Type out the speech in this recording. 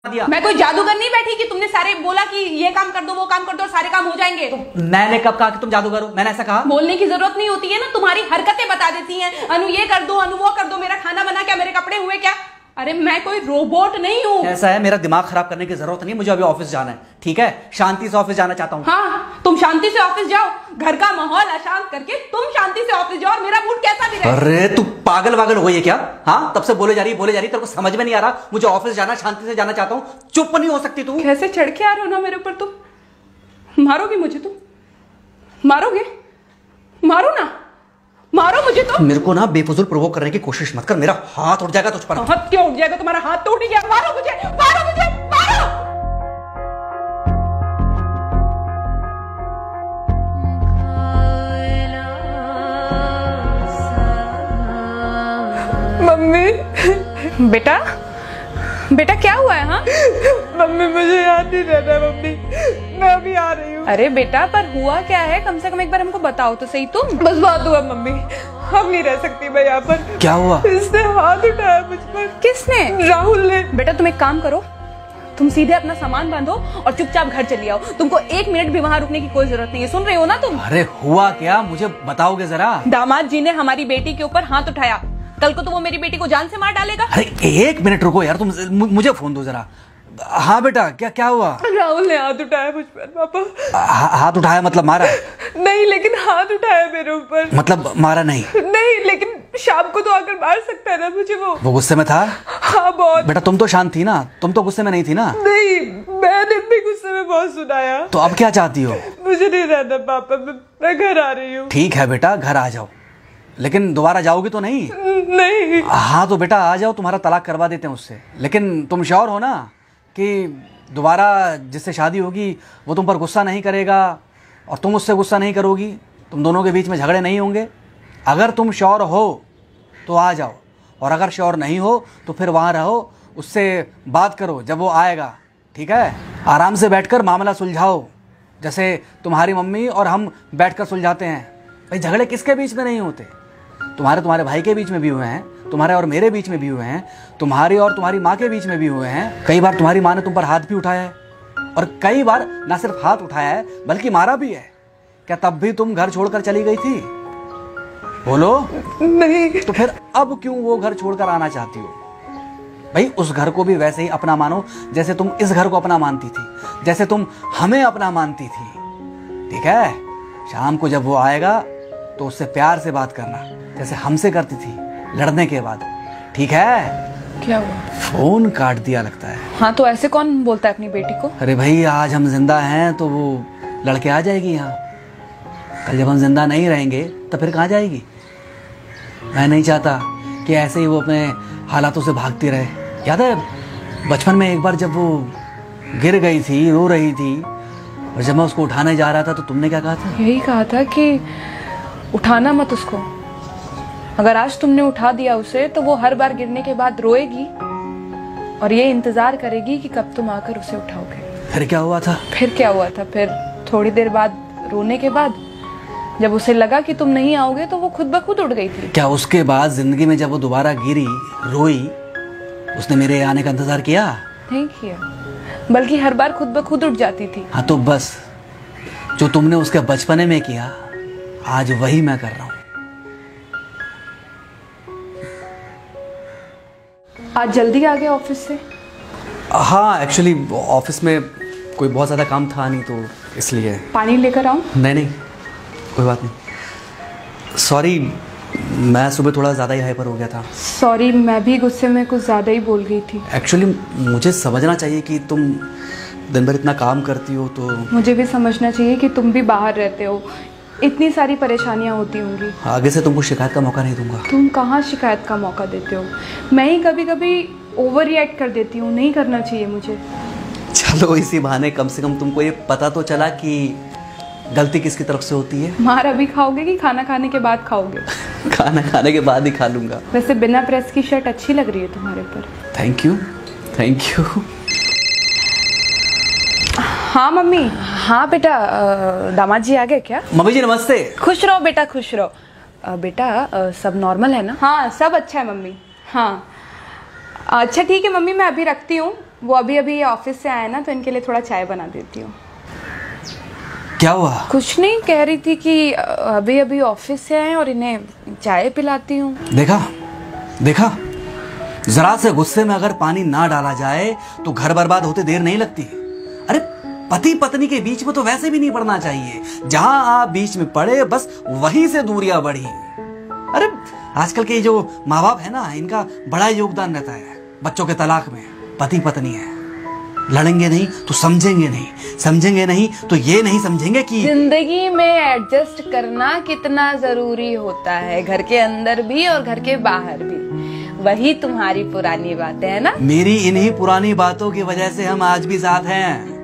दिया। मैं कोई जादूगर नहीं बैठी कि तुमने सारे बोला कि ये काम कर दो वो काम कर दो और सारे काम हो जाएंगे। तो मैंने कब कहा कि तुम जादूगर हो? मैंने ऐसा कहा? बोलने की जरूरत नहीं होती है ना, तुम्हारी हरकतें बता देती हैं। अनु ये कर दो, अनु वो कर दो, मेरा खाना बना क्या, मेरे कपड़े हुए क्या। अरे मैं कोई रोबोट नहीं हूँ। ऐसा है, मेरा दिमाग खराब करने की जरूरत नहीं, मुझे अभी ऑफिस जाना है। ठीक है, शांति से ऑफिस जाना चाहता हूँ। हाँ तुम शांति से ऑफिस जाओ, घर का माहौल अशांत करके तुम शांति से ऑफिस जाओ और मेरा मूड कैसा भी रहे। अरे तू पागल वागल हो गई है क्या? हाँ तब से बोले जा रही तेरे को समझ में नहीं आ रहा। मुझे ऑफिस जाना, शांति से जाना चाहता हूँ। चुप नहीं हो सकती तू? कैसे चढ़ के आ रहे हो ना मेरे ऊपर। तुम मारोगे मुझे? तुम मारोगे? मारो ना, मारो मुझे। तो मेरे को ना बेफजूल प्रोवोक करने की कोशिश मत कर, मेरा हाथ उठ जाएगा तुझ पर। हाथ क्यों उठ जाएगा? तुम्हारा हाथ तो उठ गया। मारो मुझे, मारो मुझे, मारो। मम्मी। बेटा बेटा क्या हुआ है? हाँ मम्मी मुझे याद नहीं रहना। मम्मी मैं अभी आ रही हूँ। अरे बेटा पर हुआ क्या है? कम से कम एक बार हमको बताओ तो सही। तुम बस बात हुआ मम्मी, हम नहीं रह सकती मैं यहाँ पर। क्या हुआ? इसने हाथ उठाया मुझ पर। किसने? राहुल ने। बेटा तुम एक काम करो, तुम सीधे अपना सामान बांधो और चुपचाप घर चली आओ। तुमको 1 मिनट भी वहाँ रुकने की कोई जरूरत नहीं है। सुन रहे हो ना तुम? अरे हुआ क्या, मुझे बताओगे जरा। दामाद जी ने हमारी बेटी के ऊपर हाथ उठाया। कल को तो वो मेरी बेटी को जान से मार डालेगा। अरे 1 मिनट रुको यार, तुम मुझे फोन दो जरा। हाँ बेटा क्या हुआ? राहुल ने हाथ उठाया मुझ पर पापा। हाथ उठाया मतलब मारा? नहीं लेकिन हाथ उठाया मेरे ऊपर। मतलब मारा नहीं? नहीं लेकिन शाम को तो आकर मार सकता है ना मुझे। वो गुस्से में था? हाँ बहुत। बेटा तुम तो शांत थी ना, तुम तो गुस्से में नहीं थी ना? नहीं मैंने भी गुस्से में बहुत सुनाया। तो अब क्या चाहती हो? मुझे नहीं रहना पापा, मैं घर आ रही हूँ। ठीक है बेटा घर आ जाओ, लेकिन दोबारा जाओगी तो नहीं? नहीं। हाँ तो बेटा आ जाओ, तुम्हारा तलाक करवा देते हैं उससे। लेकिन तुम श्योर हो ना कि दोबारा जिससे शादी होगी वो तुम पर गुस्सा नहीं करेगा और तुम उससे गुस्सा नहीं करोगी, तुम दोनों के बीच में झगड़े नहीं होंगे? अगर तुम श्योर हो तो आ जाओ, और अगर श्योर नहीं हो तो फिर वहाँ रहो, उससे बात करो जब वो आएगा। ठीक है, आराम से बैठकर मामला सुलझाओ, जैसे तुम्हारी मम्मी और हम बैठकर सुलझाते हैं। भाई झगड़े किसके बीच में नहीं होते? तुम्हारे भाई के बीच में भी हुए हैं, तुम्हारे और मेरे बीच में भी हुए हैं, तुम्हारी और तुम्हारी माँ के बीच में भी हुए हैं। कई बार तुम्हारी माँ ने तुम पर हाथ भी उठाया है, और कई बार ना सिर्फ हाथ उठाया है बल्कि मारा भी है। क्या तब भी तुम घर छोड़कर चली गई थी? बोलो। नहीं। तो फिर अब क्यों वो घर छोड़कर आना चाहती हो? भाई उस घर को भी वैसे ही अपना मानो जैसे तुम इस घर को अपना मानती थी, जैसे तुम हमें अपना मानती थी। ठीक है, शाम को जब वो आएगा तो उससे प्यार से बात करना, जैसे हमसे करती थी लड़ने के बाद। ठीक है? क्या हुआ? फोन काट दिया लगता है। हाँ तो ऐसे कौन बोलता है अपनी बेटी को? अरे भाई आज हम जिंदा हैं तो वो लड़के आ जाएगी यहाँ, कल जब हम जिंदा नहीं रहेंगे तो फिर कहाँ जाएगी? मैं नहीं चाहता कि ऐसे ही वो अपने हालातों से भागती रहे। याद है बचपन में एक बार जब वो गिर गई थी, रो रही थी, और जब मैं उसको उठाने जा रहा था तो तुमने क्या कहा था? यही कहा था कि उठाना मत उसको। अगर आज तुमने उठा दिया उसे तो वो हर बार गिरने के बाद रोएगी और ये इंतजार करेगी कि कब तुम आकर उसे उठाओगे। फिर क्या हुआ था? फिर क्या हुआ था? फिर थोड़ी देर बाद रोने के बाद जब उसे लगा कि तुम नहीं आओगे तो वो खुद ब खुद उठ गई थी। क्या उसके बाद जिंदगी में जब वो दोबारा गिरी, रोई, उसने मेरे आने का इंतजार किया? नहीं किया, बल्कि हर बार खुद ब खुद उठ जाती थी। हाँ तो बस जो तुमने उसके बचपने में किया आज वही मैं कर रहा हूँ। आज जल्दी आ गए ऑफिस से? हाँ एक्चुअली ऑफिस में कोई बहुत ज़्यादा काम था नहीं तो इसलिए। पानी लेकर आऊँ? नहीं कोई बात नहीं। सॉरी, मैं सुबह थोड़ा ज़्यादा ही हाइपर हो गया था। सॉरी, मैं भी गुस्से में कुछ ज़्यादा ही बोल गई थी। एक्चुअली मुझे समझना चाहिए कि तुम दिन भर इतना काम करती हो तो। मुझे भी समझना चाहिए कि तुम भी बाहर रहते हो, इतनी सारी परेशानियां होती होंगी। आगे से तुमको शिकायत का मौका नहीं दूंगा। तुम कहाँ शिकायत का मौका देते हो? मैं ही कभी कभी ओवर रिएक्ट कर देती हूँ, नहीं करना चाहिए मुझे। चलो इसी बहाने कम से कम तुमको ये पता तो चला कि गलती किसकी तरफ से होती है। मार अभी खाओगे कि खाना खाने के बाद खाओगे? खाना खाने के बाद ही खा लूंगा। वैसे बिना प्रेस की शर्ट अच्छी लग रही है तुम्हारे पर। Thank you. हाँ मम्मी। हाँ बेटा, दामाद जी आ गए क्या? मम्मी जी नमस्ते। खुश रहो बेटा, खुश रहो। बेटा सब नॉर्मल है ना? हाँ सब अच्छा है मम्मी। हाँ अच्छा ठीक है मम्मी, मैं अभी रखती हूँ, वो अभी अभी ऑफिस से आए ना, तो इनके लिए थोड़ा चाय बना देती हूँ। क्या हुआ? कुछ नहीं, कह रही थी कि अभी अभी ऑफिस से आए और इन्हें चाय पिलाती हूँ। देखा देखा, जरा से गुस्से में अगर पानी ना डाला जाए तो घर बर्बाद होते देर नहीं लगती। अरे पति पत्नी के बीच में तो वैसे भी नहीं पड़ना चाहिए, जहां आप बीच में पड़े बस वहीं से दूरियां बढ़ी। अरे आजकल के जो माँ बाप है ना, इनका बड़ा योगदान रहता है बच्चों के तलाक में। पति पत्नी है, लड़ेंगे नहीं तो समझेंगे नहीं, समझेंगे नहीं तो ये नहीं समझेंगे कि जिंदगी में एडजस्ट करना कितना जरूरी होता है, घर के अंदर भी और घर के बाहर भी। वही तुम्हारी पुरानी बातें है ना। मेरी इन्हीं पुरानी बातों की वजह से हम आज भी साथ हैं।